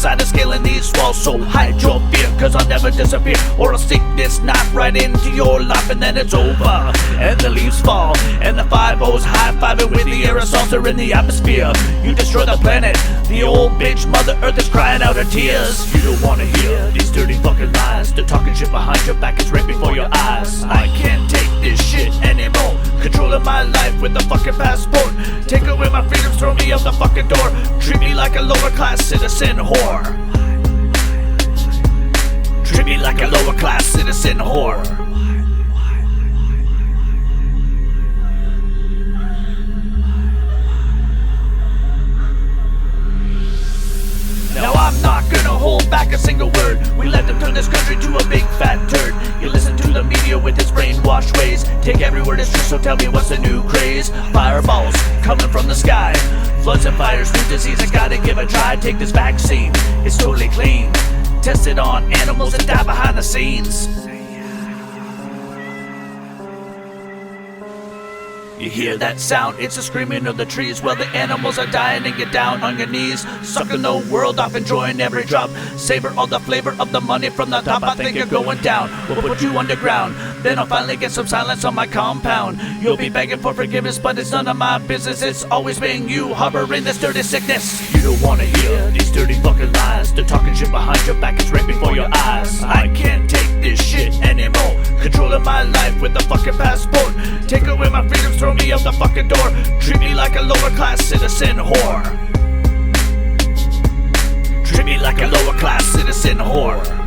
side of scaling these walls. So hide your fear, cause I'll never disappear, or I'll stick this knife right into your life, and then it's over. And the leaves fall, and the 5-0's high-fiving with the aerosols are in the atmosphere. You destroy the planet, the old bitch Mother Earth is crying out her tears. You don't wanna hear these dirty fucking lies. They're talking shit behind your back, it's right before your eyes. I can't take this shit anymore. Controlling my life with a fucking passport. Take away my freedoms, throw me out the fucking door. Treat me like a lower class citizen whore. Treat me like a lower class citizen whore. Now I'm not gonna hold back a single word. We let them turn this country to a big fat turd. You listen to the media with its brainwashed ways. Take every word as true, so tell me what's the new craze. Fireballs coming from the sky, floods and fires, new disease, I gotta give a try. Take this vaccine, it's totally clean. Tested on animals and die behind the scenes. You hear that sound? It's the screaming of the trees. Well, the animals are dying, and get down on your knees. Sucking the world off, enjoying every drop. Savor all the flavor of the money from the top. I think you're going down, we'll put you underground. Then I'll finally get some silence on my compound. You'll be begging for forgiveness, but it's none of my business. It's always been you harboring this dirty sickness. You don't wanna hear these dirty fucking lies. They're talking shit behind your back, it's right before your eyes. I can't take this shit anymore. Controlling my life with a fucking passport. Take away my freedoms, throw me out the fucking door. Treat me like a lower class citizen whore. Treat me like a lower class citizen whore.